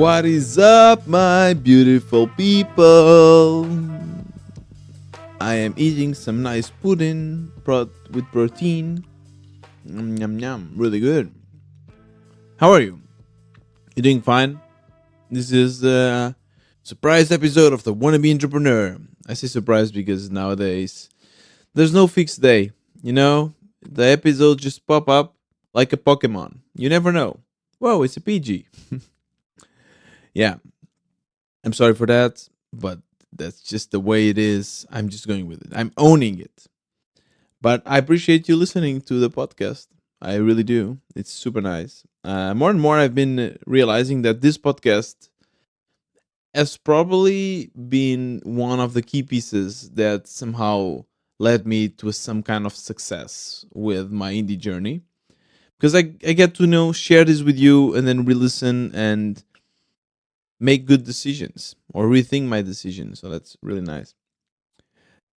What is up, my beautiful people? I am eating some nice pudding with protein. Yum yum, really good. How are you? You doing fine? This is the surprise episode of the Wannabe Entrepreneur. I say surprise because nowadays there's no fixed day. You know, the episodes just pop up like a Pokemon. You never know. Whoa, it's a PG. Yeah, I'm sorry for that, but that's just the way it is. I'm just going with it. I'm owning it. But I appreciate you listening to the podcast. I really do. It's super nice. More and more, I've been realizing that this podcast has probably been one of the key pieces that somehow led me to some kind of success with my indie journey. Because I get to share this with you and then re listen and make good decisions or rethink my decisions. So that's really nice.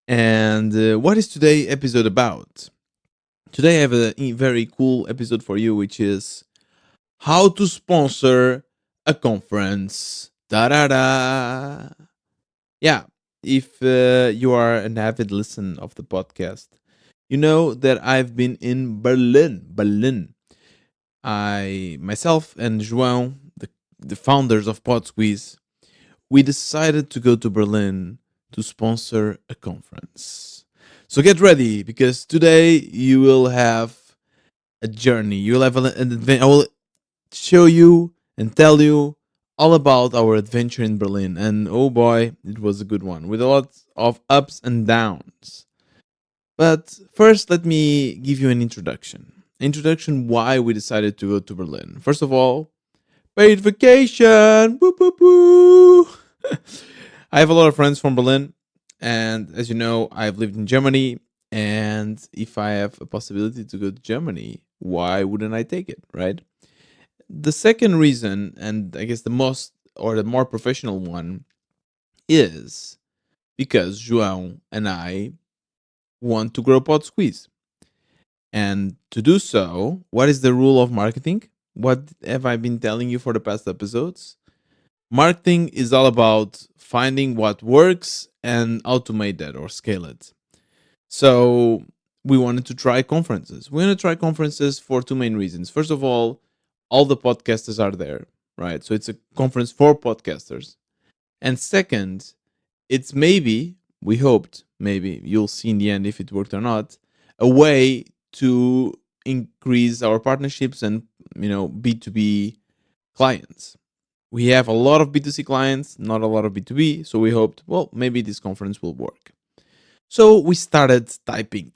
And what is today episode about? Today I have a very cool episode for you, which is how to sponsor a conference. Da da da. Yeah, if you are an avid listener of the podcast, you know that I've been in Berlin. I myself and João, the founders of PodSqueeze, we decided to go to Berlin to sponsor a conference. So get ready because today you will have a journey. You will have an adventure. I will show you and tell you all about our adventure in Berlin. And oh boy, it was a good one with a lot of ups and downs. But first, let me give you an introduction. Introduction why we decided to go to Berlin. First of all, paid vacation. Woo, woo, woo. I have a lot of friends from Berlin, and as you know, I've lived in Germany. And if I have a possibility to go to Germany, why wouldn't I take it, right? The second reason, and I guess the most or the more professional one, is because João and I want to grow Pod Squeeze. And to do so, what is the rule of marketing? What have I been telling you for the past episodes? Marketing is all about finding what works and automate that or scale it. So we wanted to try conferences. We want to try conferences for two main reasons. First of all the podcasters are there, right? So it's a conference for podcasters. And second, it's maybe, we hoped, maybe you'll see in the end if it worked or not, a way to increase our partnerships and B2B clients. We have a lot of B2C clients, not a lot of B2B. So we hoped, well, maybe this conference will work. So we started typing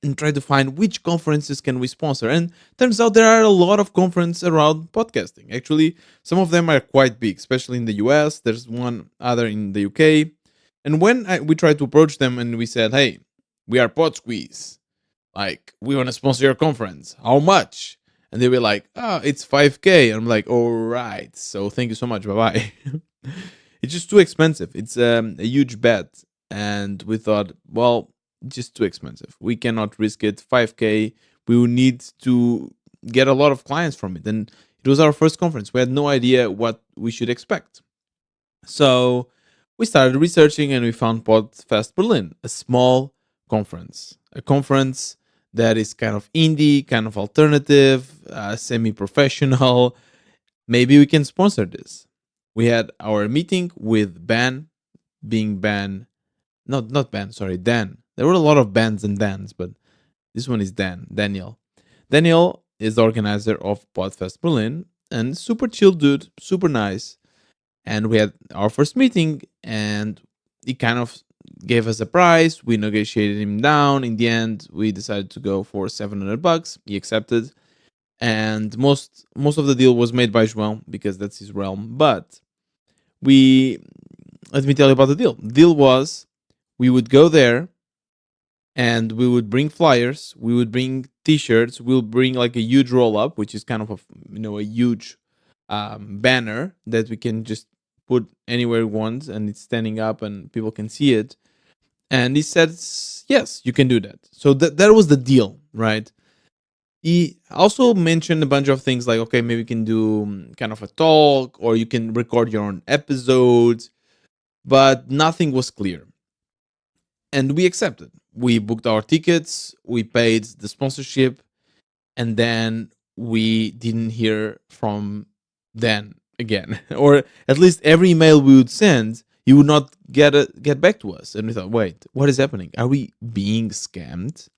and try to find which conferences can we sponsor. And turns out there are a lot of conferences around podcasting. Actually, some of them are quite big, especially in the US. There's one other in the UK. And when we tried to approach them and we said, hey, we are PodSqueeze. Like, we want to sponsor your conference. How much? And they were like, oh, it's 5K. And I'm like, all right. So thank you so much. Bye-bye. It's just too expensive. It's a huge bet. And we thought, well, just too expensive. We cannot risk it. 5K. We will need to get a lot of clients from it. And it was our first conference. We had no idea what we should expect. So we started researching and we found PodFest Berlin, a small conference. A conference that is kind of indie, kind of alternative, semi-professional. Maybe we can sponsor this. We had our meeting with Ben, being Ben, not Ben, sorry, Dan. There were a lot of Bens and Dans, but this one is Daniel. Daniel is the organizer of PodFest Berlin and super chill dude, super nice. And we had our first meeting and he kind of gave us a price. We negotiated him down. In the end, we decided to go for $700. He accepted. And most of the deal was made by João because that's his realm. But let me tell you about the deal. The deal was we would go there and we would bring flyers, we would bring t-shirts, we'll bring like a huge roll up, which is kind of a huge banner that we can just put anywhere we want and it's standing up and people can see it. And he said, yes, you can do that. So that was the deal, right? He also mentioned a bunch of things like, okay, maybe you can do kind of a talk or you can record your own episodes, but nothing was clear. And we accepted. We booked our tickets, we paid the sponsorship, and then we didn't hear from then again. Or at least every email we would send, he would not get back to us. And we thought, wait, what is happening? Are we being scammed?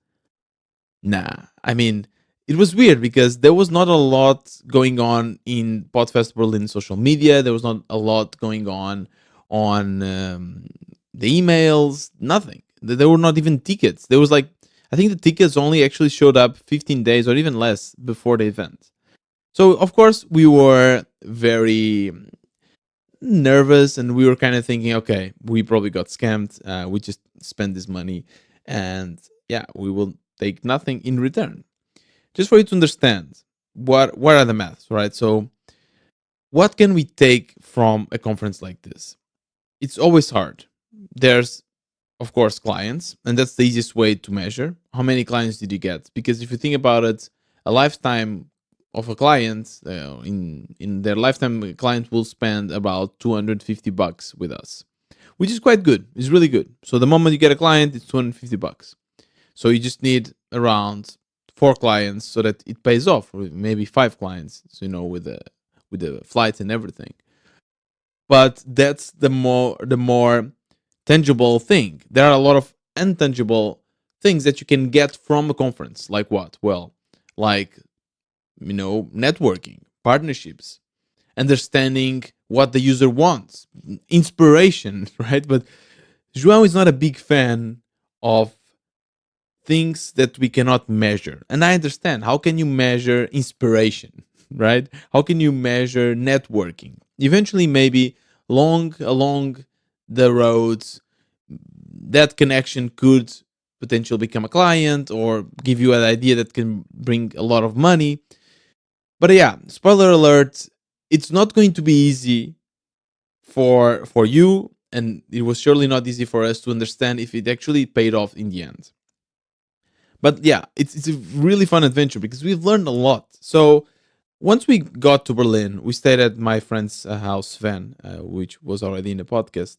Nah, I mean, it was weird because there was not a lot going on in Podfest Berlin social media. There was not a lot going on the emails. Nothing. There were not even tickets. There was like, I think the tickets only actually showed up 15 days or even less before the event. So of course we were very nervous and we were kind of thinking, okay, we probably got scammed. We just spent this money, and yeah, we will take nothing in return. Just for you to understand what are the maths, right? So what can we take from a conference like this? It's always hard. There's of course clients, and that's the easiest way to measure how many clients did you get, because if you think about it, a lifetime of a client, in their lifetime, a client will spend about 250 bucks with us, which is quite good. It's really good. So the moment you get a client, it's 250 bucks. So you just need around 4 clients so that it pays off, or maybe 5 clients, so, with the flights and everything. But that's the more tangible thing. There are a lot of intangible things that you can get from a conference. Like what? Well, like, networking, partnerships, understanding what the user wants, inspiration, right? But João is not a big fan of things that we cannot measure. And I understand. How can you measure inspiration, right? How can you measure networking? Eventually, maybe long along the roads, that connection could potentially become a client or give you an idea that can bring a lot of money. But yeah, spoiler alert, it's not going to be easy for you, and it was surely not easy for us to understand if it actually paid off in the end. But yeah, it's a really fun adventure because we've learned a lot. So once we got to Berlin, we stayed at my friend's house, Sven, which was already in the podcast.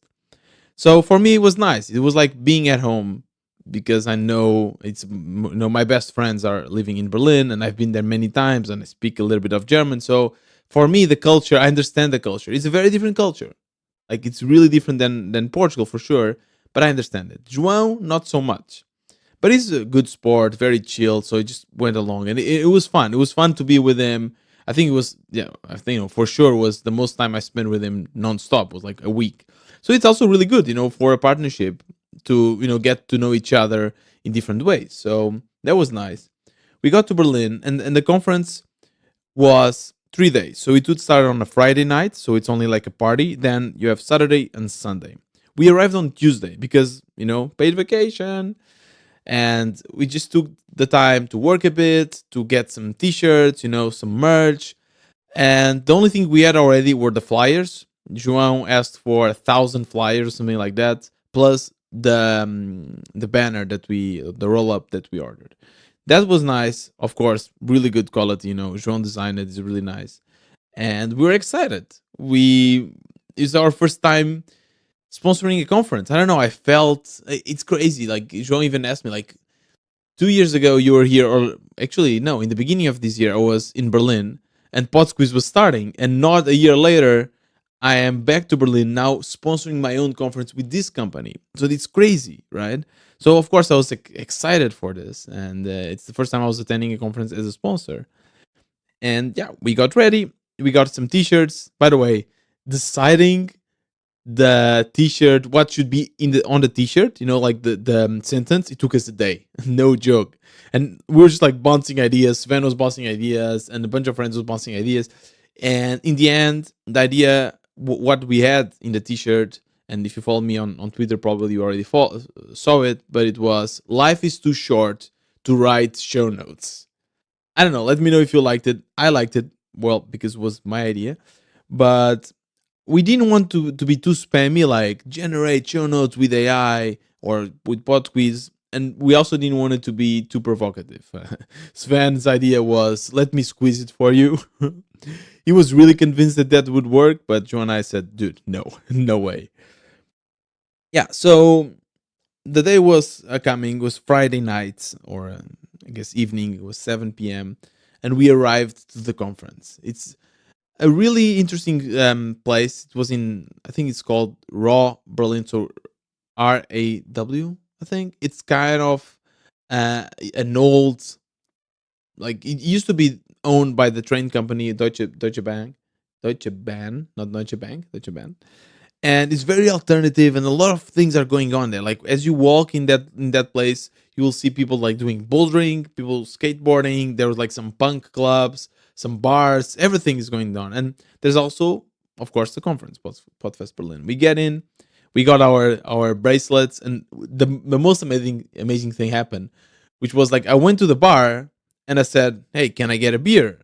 So for me, it was nice. It was like being at home because I know my best friends are living in Berlin, and I've been there many times, and I speak a little bit of German. So for me, the culture, I understand the culture. It's a very different culture. Like, it's really different than Portugal for sure, but I understand it. João, not so much. But he's a good sport, very chill. So I just went along, and it was fun. It was fun to be with him. I think it was, yeah, I think, for sure was the most time I spent with him nonstop, was like a week. So it's also really good, for a partnership to, get to know each other in different ways. So that was nice. We got to Berlin, and the conference was 3 days. So it would start on a Friday night. So it's only like a party. Then you have Saturday and Sunday. We arrived on Tuesday because, paid vacation, and we just took the time to work a bit, to get some t-shirts, some merch. And the only thing we had already were the flyers. João asked for 1,000 flyers or something like that, plus the banner the roll up that we ordered. That was nice, of course, really good quality. João designed it, is really nice, and we were excited. It's our first time sponsoring a conference. I don't know. I felt it's crazy. Like, João even asked me, like, 2 years ago you were here, or actually no, in the beginning of this year I was in Berlin, and Podsquiz was starting, and not a year later I am back to Berlin now sponsoring my own conference with this company. So it's crazy, right? So of course I was excited for this, and it's the first time I was attending a conference as a sponsor. And yeah, we got ready. We got some t-shirts. By the way, deciding the t-shirt, what should be on the t-shirt, like the sentence, it took us a day. No joke. And we were just like bouncing ideas. Sven was bouncing ideas, and a bunch of friends was bouncing ideas. And in the end, the idea, what we had in the t-shirt, and if you follow me on Twitter, probably you already saw it, but it was, life is too short to write show notes. I don't know, let me know if you liked it. I liked it, well, because it was my idea. But we didn't want to be too spammy, like generate show notes with AI or with PodQuiz. and we also didn't want it to be too provocative. Sven's idea was, let me squeeze it for you. He was really convinced that that would work, but Joe and I said, dude, no, no way. Yeah, so the day was coming, was Friday night, or I guess evening, it was 7 p.m., and we arrived to the conference. It's a really interesting place. It was in, I think it's called Raw Berlin, so RAW, I think. It's kind of an old, like it used to be owned by the train company Deutsche Bank, Deutsche Bahn, not Deutsche Bank, Deutsche Bahn, and it's very alternative, and a lot of things are going on there. Like as you walk in that place, you will see people like doing bouldering, people skateboarding. There was like some punk clubs, some bars, everything is going on, and there's also, of course, the conference, Podfest Berlin. We get in, we got our bracelets, and the most amazing thing happened, which was like I went to the bar and I said, "Hey, can I get a beer?"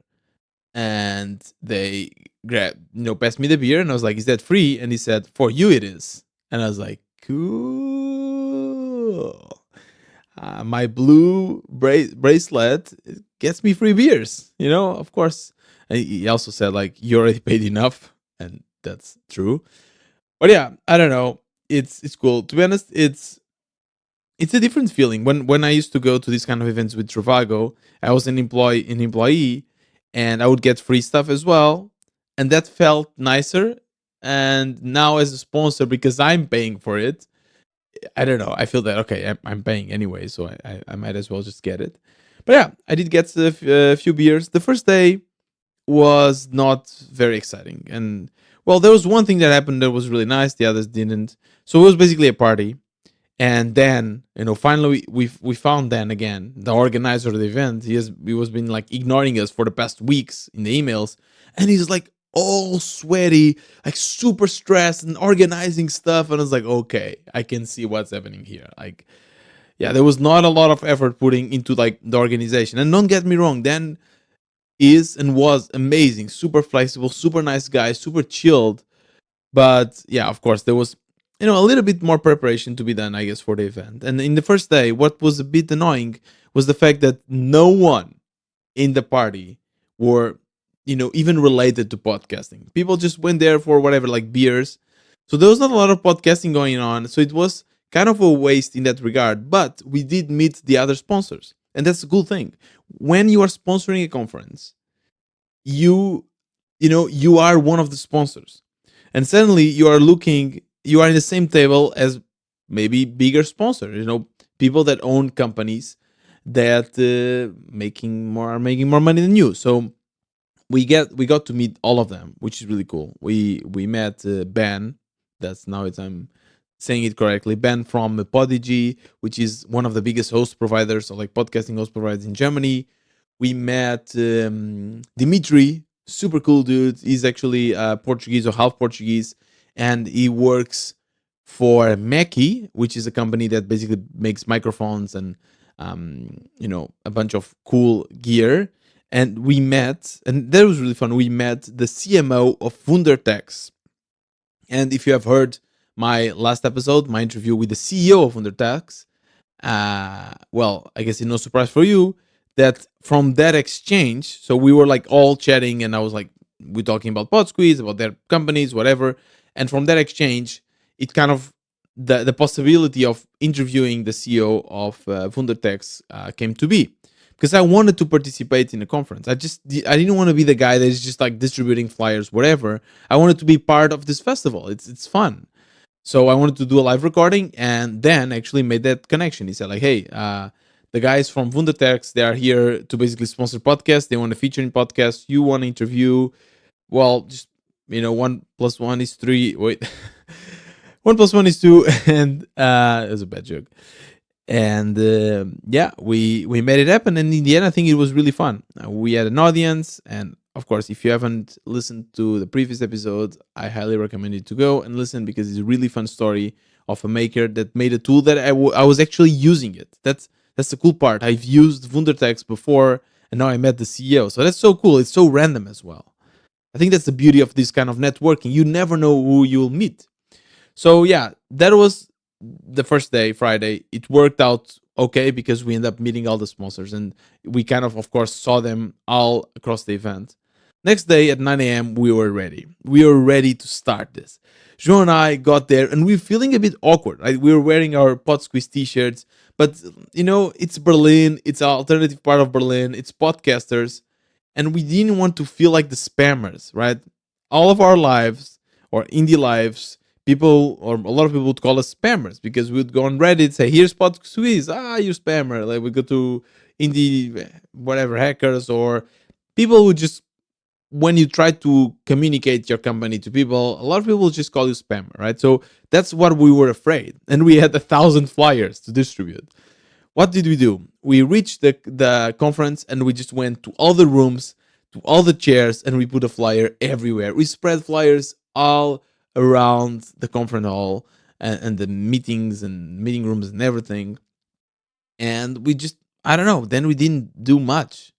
And they passed me the beer, and I was like, "Is that free?" And he said, "For you it is." And I was like, "Cool." My blue bracelet gets me free beers, of course. And he also said, like, you already paid enough, and that's true. But yeah, I don't know. It's cool. To be honest, it's a different feeling. When I used to go to these kind of events with Travago, I was an employee, and I would get free stuff as well, and that felt nicer. And now as a sponsor, because I'm paying for it, I don't know. I feel that okay, I'm paying anyway, so I might as well just get it. But yeah, I did get a few beers. The first day was not very exciting, and well, there was one thing that happened that was really nice. The others didn't. So it was basically a party, and then finally we found Dan again, the organizer of the event. He was been like ignoring us for the past weeks in the emails, and he's like all sweaty, like super stressed and organizing stuff. And I was like, okay, I can see what's happening here. Like, yeah, there was not a lot of effort putting into like the organization. And don't get me wrong, Dan is and was amazing, super flexible, super nice guy, super chilled. But yeah, of course, there was a little bit more preparation to be done, I guess, for the event. And in the first day, what was a bit annoying was the fact that no one in the party were even related to podcasting. People just went there for whatever, like beers. So there was not a lot of podcasting going on. So it was kind of a waste in that regard. But we did meet the other sponsors, and that's a cool thing. When you are sponsoring a conference, you you are one of the sponsors, and suddenly you are in the same table as maybe bigger sponsors, people that own companies that are making more money than you. So we got to meet all of them, which is really cool. We met Ben. That's now it's I'm saying it correctly. Ben from Podigy, which is one of the biggest host providers, or like podcasting host providers in Germany. We met Dimitri, super cool dude. He's actually Portuguese or half Portuguese, and he works for Mackie, which is a company that basically makes microphones and a bunch of cool gear. And we met, and that was really fun. We met the CMO of Wundertex. And if you have heard my last episode, my interview with the CEO of Wundertex, well, I guess it's no surprise for you that from that exchange, so we were like all chatting, and I was like, we're talking about PodSqueeze, about their companies, whatever. And from that exchange, it kind of the possibility of interviewing the CEO of Wundertex came to be, because I wanted to participate in the conference. I didn't want to be the guy that is just like distributing flyers, whatever. I wanted to be part of this festival. It's fun. So I wanted to do a live recording, and then actually made that connection. He said like, "Hey, the guys from Wundertex, they are here to basically sponsor podcasts. They want to feature in podcasts. You want to interview? Well, just 1+1 is 3. Wait, 1+1 is 2." And it was a bad joke. And yeah, we made it happen, and in the end I think it was really fun. We had an audience, and of course, if you haven't listened to the previous episode, I highly recommend you to go and listen, because it's a really fun story of a maker that made a tool that I was actually using it. That's the cool part. I've used Wundertext before, and now I met the CEO, so that's so cool. It's so random as well. I think that's the beauty of this kind of networking. You never know who you'll meet. So yeah, that was the first day, Friday. It worked out okay, because we end up meeting all the sponsors, and we kind of course, saw them all across the event. Next day at 9 a.m., we were ready. We were ready to start this. João and I got there, and we were feeling a bit awkward. Right? We were wearing our Pod Squeeze t-shirts, but it's Berlin. It's an alternative part of Berlin. It's podcasters, and we didn't want to feel like the spammers, right? All of our lives or indie lives, people or a lot of people would call us spammers because we would go on Reddit, say, "Here's Pod Squeeze, you spammer." Like we go to indie whatever hackers or people who just, when you try to communicate your company to people, a lot of people just call you spammer, right? So that's what we were afraid, and we had 1,000 flyers to distribute. What did we do? We reached the conference and we just went to all the rooms, to all the chairs, and we put a flyer everywhere. We spread flyers all around the conference hall and the meetings and meeting rooms and everything. And we just, I don't know, then we didn't do much.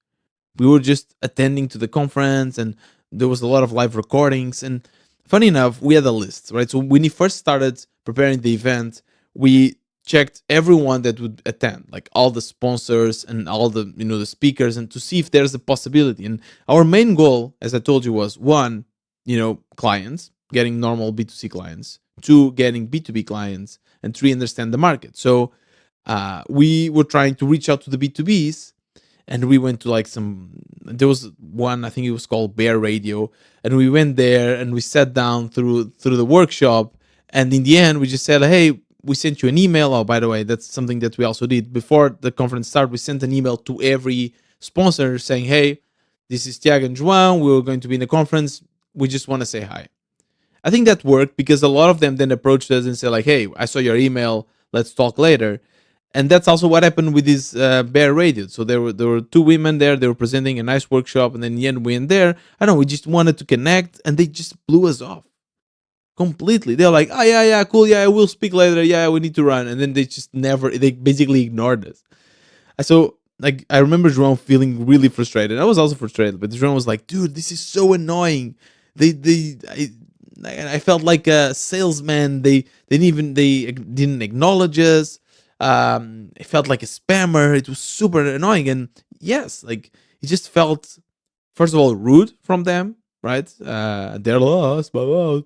We were just attending to the conference, and there was a lot of live recordings. And funny enough, we had a list, right? So when we first started preparing the event, we checked everyone that would attend, like all the sponsors and all the the speakers, and to see if there's a possibility. And our main goal, as I told you, was one, clients, getting normal B2C clients, two, getting B2B clients, and three, understand the market. So we were trying to reach out to the B2Bs, and we went to like there was one, I think it was called Bear Radio, and we went there and we sat down through the workshop, and in the end we just said, hey, we sent you an email. Oh, by the way, that's something that we also did before the conference started. We sent an email to every sponsor saying, hey, this is Tiago and João, we were going to be in the conference, we just want to say hi. I think that worked because a lot of them then approached us and said like, hey, I saw your email, let's talk later. And that's also what happened with this Bear Radio. So there were two women there. They were presenting a nice workshop, and then in the end we went there. I don't know. We just wanted to connect, and they just blew us off completely. They're like, "Oh yeah, cool, yeah, we'll speak later. Yeah, we need to run," and then they just never. They basically ignored us. So like I remember João feeling really frustrated. I was also frustrated, but João was like, "Dude, this is so annoying. I felt like a salesman. They didn't acknowledge us. It felt like a spammer. It was super annoying." And yes, like it just felt, first of all, rude from them, right? They're lost, but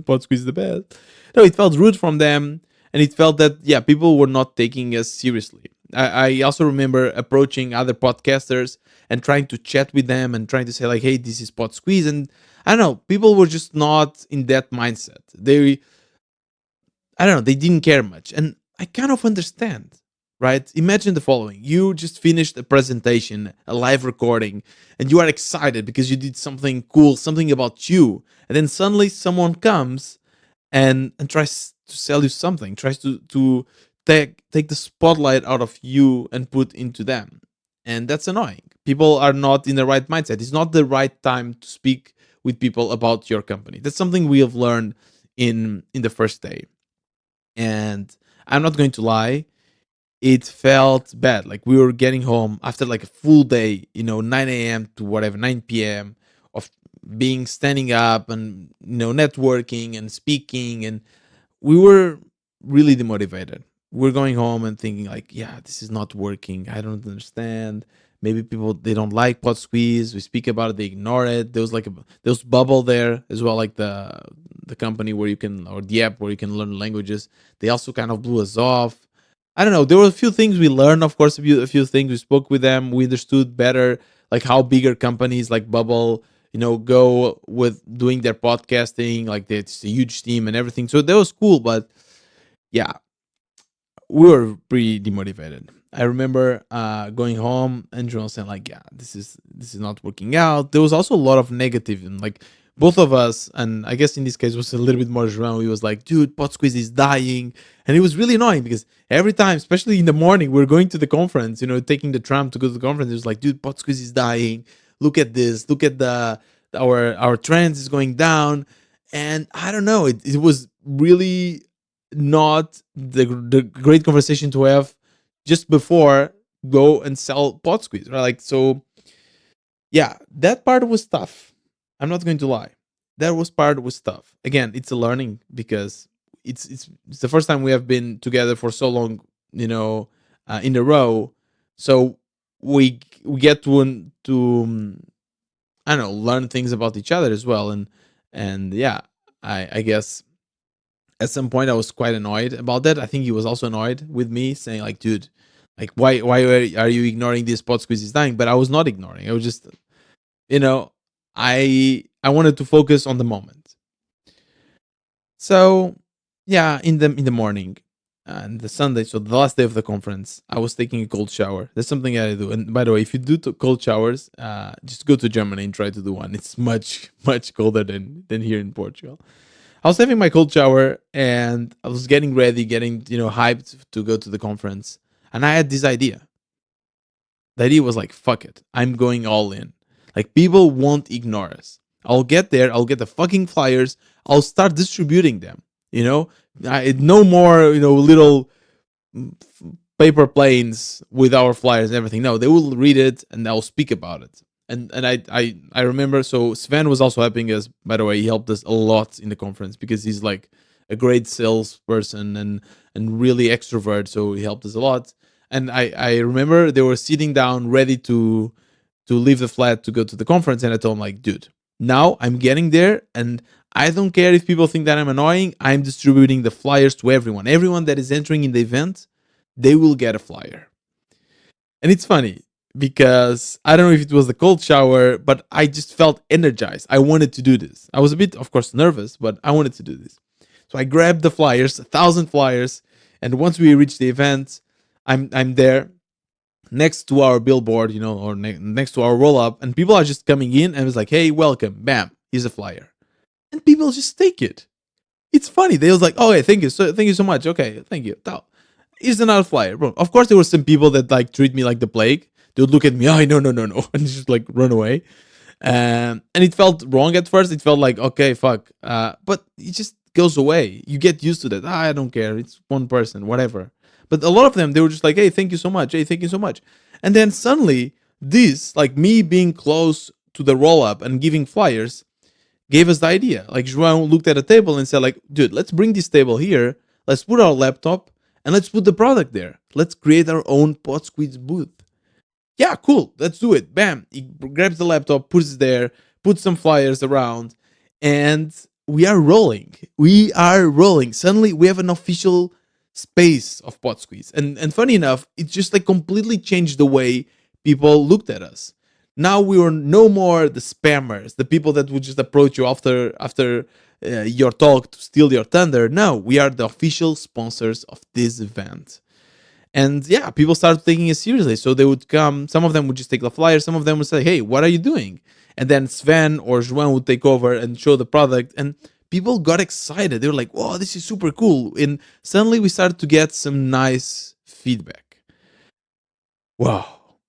Pod Squeeze is the best. No, it felt rude from them, and it felt that yeah, people were not taking us seriously. I also remember approaching other podcasters and trying to chat with them and trying to say like, hey, this is Pod Squeeze, and I don't know, people were just not in that mindset. I don't know, they didn't care much. And I kind of understand, right? Imagine the following: you just finished a presentation, a live recording, and you are excited because you did something cool, something about you. And then suddenly someone comes and tries to sell you something, tries to take the spotlight out of you and put into them. And that's annoying. People are not in the right mindset. It's not the right time to speak with people about your company. That's something we have learned in the first day. And I'm not going to lie, it felt bad. Like we were getting home after like a full day, 9 a.m. to whatever, 9 p.m. of being standing up and networking and speaking, and we were really demotivated. We're going home and thinking like, yeah, this is not working. I don't understand. Maybe people, they don't like Pod Squeeze. We speak about it, they ignore it. There was Bubble there as well, like the company where you can, or the app where you can learn languages. They also kind of blew us off. I don't know. There were a few things we learned, of course, a few things. We spoke with them. We understood better, like how bigger companies like Bubble, go with doing their podcasting. Like it's a huge team and everything. So that was cool. But yeah, we were pretty demotivated. I remember going home and Joel saying like, "Yeah, this is not working out." There was also a lot of negative, and like both of us, and I guess in this case it was a little bit more Joel. He was like, "Dude, Pod Squeeze is dying," and it was really annoying because every time, especially in the morning, we are going to the conference, taking the tram to go to the conference. It was like, "Dude, Pod Squeeze is dying. Look at this. Look at our trends is going down," and I don't know. It was really not the great conversation to have just before go and sell Pod Squeeze, right? Like so, yeah, that part was tough. I'm not going to lie. That part was tough. Again, it's a learning because it's the first time we have been together for so long, you know, in a row. So we get to I don't know, learn things about each other as well. And yeah, I guess at some point I was quite annoyed about that. I think he was also annoyed with me, saying like, "Dude, like why are you ignoring this pod squeeze is dying?" But I was not ignoring. I was just, you know, I wanted to focus on the moment. So yeah, in the morning and the Sunday, so the last day of the conference, I was taking a cold shower. That's something that I do. And by the way, if you do cold showers, just go to Germany and try to do one. It's much much colder than here in Portugal. I was having my cold shower and I was getting ready, getting hyped to go to the conference, and I had this idea. The idea was like, fuck it, I'm going all in. Like people won't ignore us. I'll get there. I'll get the fucking flyers. I'll start distributing them. You know, no more little mm, paper planes with our flyers and everything. No, they will read it and I'll speak about it. And I remember, so Sven was also helping us. By the way, he helped us a lot in the conference because he's like a great salesperson and really extrovert. So he helped us a lot. And I remember they were sitting down ready to leave the flat to go to the conference, and I told him like, dude, now I'm getting there, and I don't care if people think that I'm annoying. I'm distributing the flyers to everyone. Everyone that is entering in the event, they will get a flyer. And it's funny because I don't know if it was the cold shower, but I just felt energized. I wanted to do this. I was a bit, of course, nervous, but I wanted to do this. So I grabbed the flyers, 1,000 flyers, and once we reached the event, I'm there next to our billboard, or next to our roll up, and people are just coming in and it's like, "Hey, welcome, bam, here's a flyer," and people just take it. It's funny. They was like, "Oh, hey, thank you so much. Okay, thank you. Now, here's another flyer, bro." Of course, there were some people that like treat me like the plague. They would look at me, "Oh, no, no, no, no," and just like run away. And it felt wrong at first. It felt like, okay, fuck, but it just goes away. You get used to that. I don't care. It's one person, whatever. But a lot of them, they were just like, "Hey, thank you so much. Hey, thank you so much." And then suddenly, this, like me being close to the roll up and giving flyers, gave us the idea. Like João looked at a table and said, like, "Dude, let's bring this table here. Let's put our laptop and let's put the product there. Let's create our own Pod Squeeze booth." Yeah, cool. Let's do it. Bam. He grabs the laptop, puts it there, puts some flyers around, and we are rolling. We are rolling. Suddenly, we have an official space of Pod Squeeze. And funny enough, it just like completely changed the way people looked at us. Now we were no more the spammers, the people that would just approach you after your talk to steal your thunder. No, we are the official sponsors of this event. And yeah, people started taking it seriously. So they would come, some of them would just take the flyer, some of them would say, "Hey, what are you doing?" And then Sven or João would take over and show the product. And people got excited. They were like, "Whoa, this is super cool." And suddenly we started to get some nice feedback. Wow,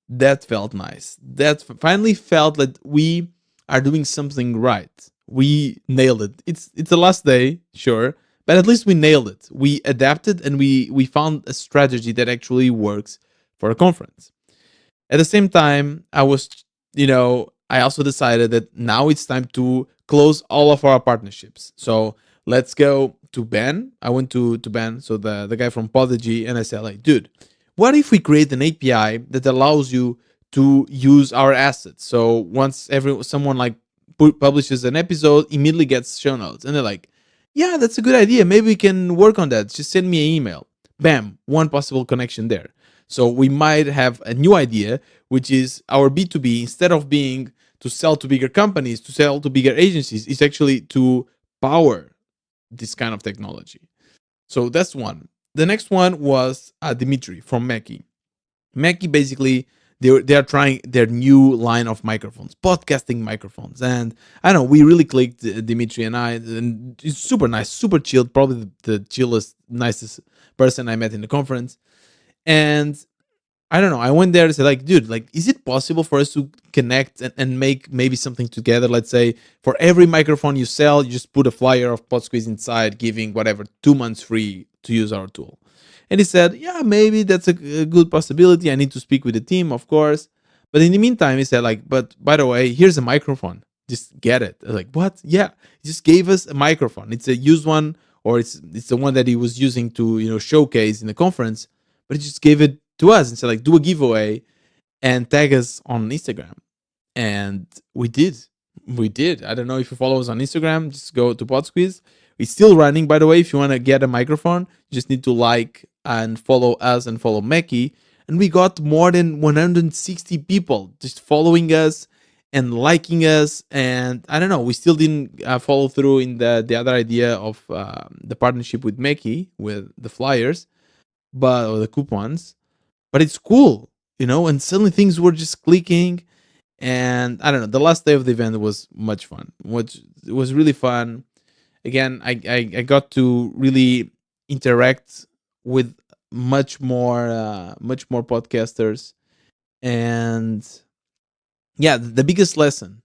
that felt nice. That finally felt that we are doing something right. We nailed it. It's the last day, sure, but at least we nailed it. We adapted and we found a strategy that actually works for a conference. At the same time, I also decided that now it's time to close all of our partnerships. So let's go to Ben. I went to Ben, so the guy from Podigy, and I said, like, "Dude, what if we create an API that allows you to use our assets? So once someone like publishes an episode, immediately gets show notes." And they're like, "Yeah, that's a good idea. Maybe we can work on that. Just send me an email." Bam, one possible connection there. So we might have a new idea, which is our B2B, instead of being to sell to bigger companies, to sell to bigger agencies, is actually to power this kind of technology. So that's one. The next one was Dimitri from Mackie. Mackie basically, they are trying their new line of microphones, podcasting microphones, and I don't know, we really clicked, Dimitri and I, and it's super nice, super chilled, probably the chillest, nicest person I met in the conference. And I don't know. I went there and said, like, "Dude, like, is it possible for us to connect and make maybe something together? Let's say for every microphone you sell, you just put a flyer of PodSqueeze inside, giving whatever 2 months free to use our tool." And he said, "Yeah, maybe that's a good possibility. I need to speak with the team, of course." But in the meantime, he said, like, "But by the way, here's a microphone. Just get it." I was like, "What?" "Yeah, he just gave us a microphone. It's a used one, or it's the one that he was using to showcase in the conference, but he just gave it to us and said like, do a giveaway and tag us on Instagram. And we did. We did. I don't know if you follow us on Instagram, just go to PodSqueeze. It's still running, by the way. If you want to get a microphone, you just need to like and follow us and follow Meki. And we got more than 160 people just following us and liking us. And I don't know, we still didn't follow through in the other idea of the partnership with Meki, with the flyers, but or the coupons. But it's cool, and suddenly things were just clicking. And I don't know, the last day of the event was much fun. It was really fun. Again, I got to really interact with much more podcasters. And yeah, the biggest lesson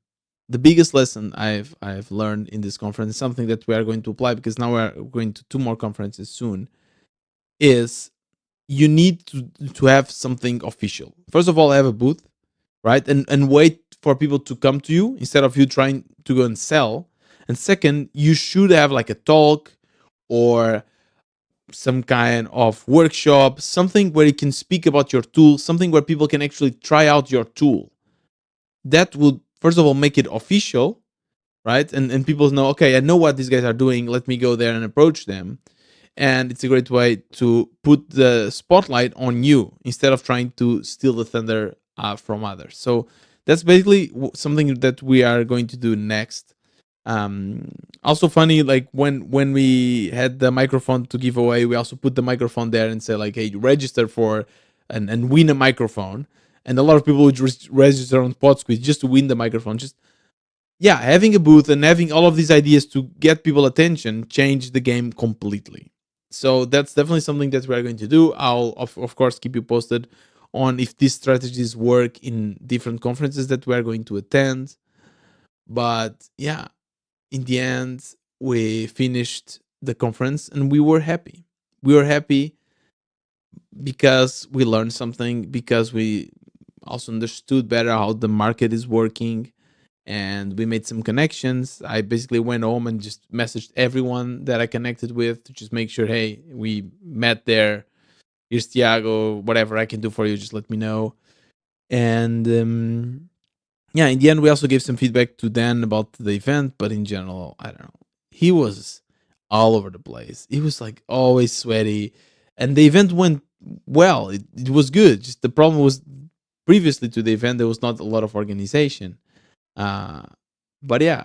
I've learned in this conference is something that we are going to apply, because now we're going to two more conferences soon, is you need to have something official. First of all, have a booth, right? And wait for people to come to you instead of you trying to go and sell. And second, you should have like a talk or some kind of workshop, something where you can speak about your tool, something where people can actually try out your tool. That would, first of all, make it official, right? And people know, okay, I know what these guys are doing. Let me go there and approach them. And it's a great way to put the spotlight on you instead of trying to steal the thunder from others. So that's basically something that we are going to do next. Also funny, like when we had the microphone to give away, we also put the microphone there and say like, hey, register for and win a microphone. And a lot of people would register on PodSqueeze just to win the microphone. Just, yeah, having a booth and having all of these ideas to get people attention changed the game completely. So that's definitely something that we are going to do. I'll of course keep you posted on if these strategies work in different conferences that we are going to attend. But yeah, in the end, we finished the conference and we were happy. We were happy because we learned something, because we also understood better how the market is working, and we made some connections. I basically went home and just messaged everyone that I connected with to just make sure, hey, we met there. Here's Tiago. Whatever I can do for you, just let me know. And yeah, in the end, we also gave some feedback to Dan about the event, but in general, I don't know. He was all over the place. He was like always sweaty, and the event went well. It was good. Just the problem was previously to the event, there was not a lot of organization. Uh, but yeah,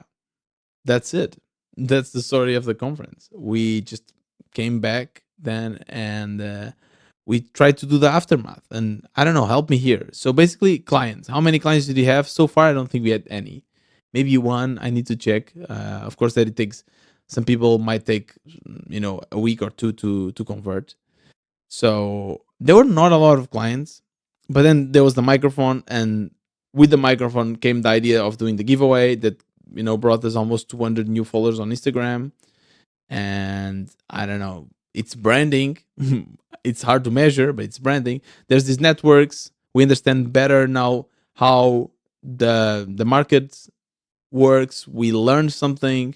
that's it. That's the story of the conference. We just came back then and we tried to do the aftermath. And I don't know, help me here. So basically, clients. How many clients did you have? So far, I don't think we had any. Maybe one. I need to check. Of course, that it takes. Some people might take, a week or two to convert. So there were not a lot of clients, but then there was the microphone, and with the microphone came the idea of doing the giveaway that brought us almost 200 new followers on Instagram. And I don't know, it's branding. It's hard to measure, but it's branding. There's these networks. We understand better now how the market works. We learned something.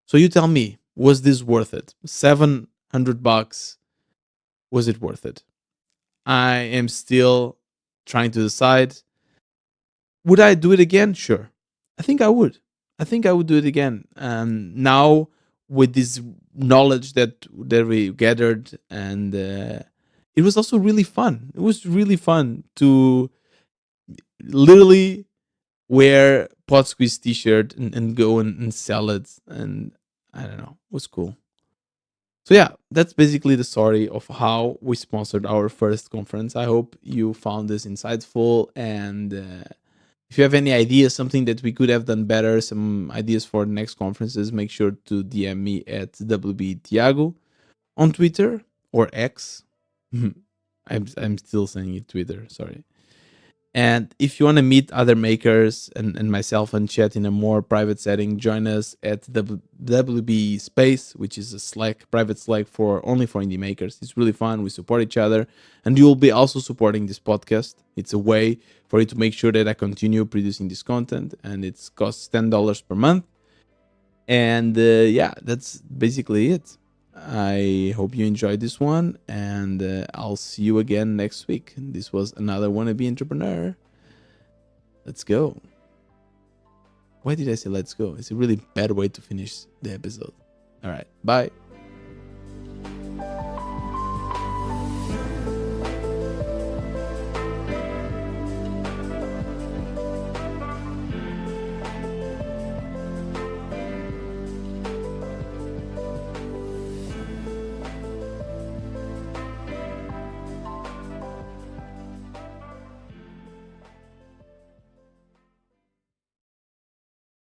So you tell me, was this worth it? $700, was it worth it? I am still trying to decide. Would I do it again? Sure. I think I would. I think I would do it again. Now with this knowledge that we gathered, and it was also really fun. It was really fun to literally wear Pot Squeeze t-shirt and go and sell it, and I don't know, it was cool. So yeah, that's basically the story of how we sponsored our first conference. I hope you found this insightful, and if you have any ideas, something that we could have done better, some ideas for the next conferences, make sure to DM me at WBTiago on Twitter or X. I'm still saying it Twitter, sorry. And if you want to meet other makers and myself and chat in a more private setting, join us at WB Space, which is a Slack, private Slack only for indie makers. It's really fun. We support each other, and you will be also supporting this podcast. It's a way for you to make sure that I continue producing this content, and it costs $10 per month. And yeah, that's basically it. I hope you enjoyed this one, and I'll see you again next week. This was another wannabe entrepreneur. Let's go. Why did I say let's go? It's a really bad way to finish the episode. All right, bye.